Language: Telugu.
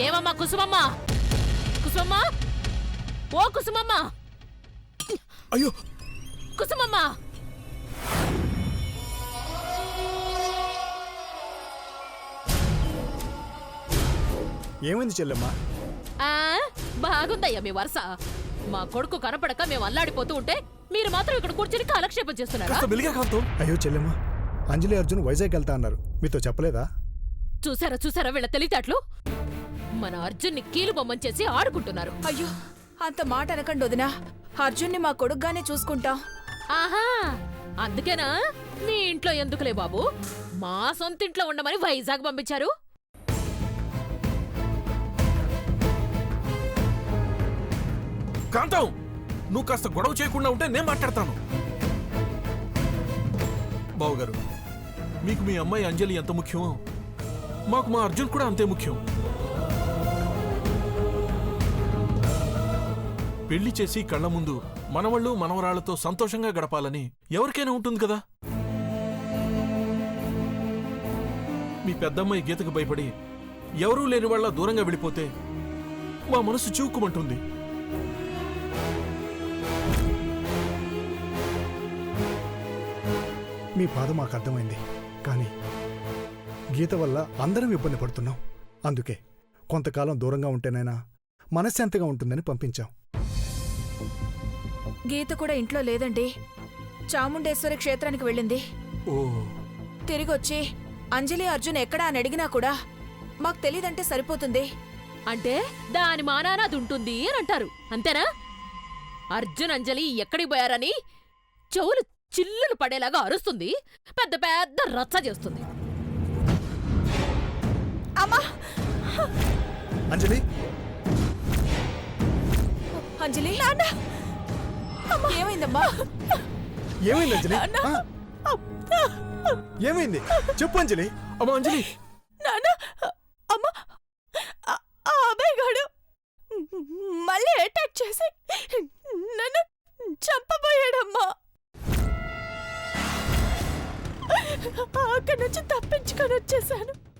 ఏమమ్మా కుసుమమ్మ? కుసుమమ్మ, ఓ కుసుమమ్మ! అయ్యో కుసుమమ్మ! ఏమైంది చెల్లెమ్మా? బాగుందయ్యా మీ వరుస. మా కొడుకు కనపడక మేము అల్లాడిపోతూ ఉంటే మీరు మాత్రం ఇక్కడ కూర్చొని కాలక్షేపం చేస్తున్నారా? అయ్యో చెల్లెమ్మా, అంజలి అర్జున్ వైజాగ్ వెళ్తా అన్నారు, మీతో చెప్పలేదా? చూసారా చూసారా వీళ్ళ తెలివితేటలు. మన అర్జున్ని కీలు బొమ్మని చేసి ఆడుకుంటున్నారు. అయ్యో, అంత మాట అనకండి వదినా. అర్జున్ని మా కొడుకుగానే చూసుకుంటాం. ఆహా, అందుకేనా మీ ఇంట్లో ఎందుకులే బాబు, మా సొంత ఇంట్లో ఉండమని వైజాగ్ పంపించారు? కాంతం, నువ్వు కాస్త గొడవ చేయకుండా ఉంటే నేను మాట్లాడతాను. బావుగారు, మీకు మీ అమ్మాయి అంజలి ఎంత ముఖ్యమో మాకు మా అర్జున్ కూడా అంతే ముఖ్యం. పెళ్లి చేసి కళ్ళ ముందు మనవళ్ళు మనవరాళ్లతో సంతోషంగా గడపాలని ఎవరికైనా ఉంటుంది కదా. మీ పెద్దమ్మాయి గీతకు భయపడి ఎవరూ లేని వాళ్ళ దూరంగా వెళ్ళిపోతే మా మనసు చివుక్కుమంటుంది. మీ బాధ మాకు అర్థమైంది, కానీ గీత వల్ల అందరం ఇబ్బంది పడుతున్నాం. అందుకే కొంతకాలం దూరంగా ఉంటేనైనా మనశ్శాంతిగా ఉంటుందని పంపించాం. గీత కూడా ఇంట్లో లేదండి. చాముండేశ్వరి క్షేత్రానికి వెళ్ళింది. ఓ, తిరిగొచ్చి అంజలి అర్జున్ ఎక్కడా అని అడిగినా కూడా మాకు తెలీదంటే సరిపోతుంది. అంటే దాని మానాన అది ఉంటుంది అని అంటారు, అంతేనా? అర్జున్ అంజలి ఎక్కడికి పోయారని చెవులు చిల్లులు పడేలాగా అరుస్తుంది, పెద్ద పెద్ద రచ్చ చేస్తుంది. అమ్మా! అంజలి, అంజలి, ఏమైందమ్మా? ఏమైంది అంజలి? ఏమైంది చెప్పు అంజలి. అమ్మా అంజలి, అబ్బాయిగాడు మళ్ళీ అటాక్ చేసి నన్ను చంపబోయాడమ్మా. అక్కడి నుంచి తప్పించుకొని వచ్చేసాను.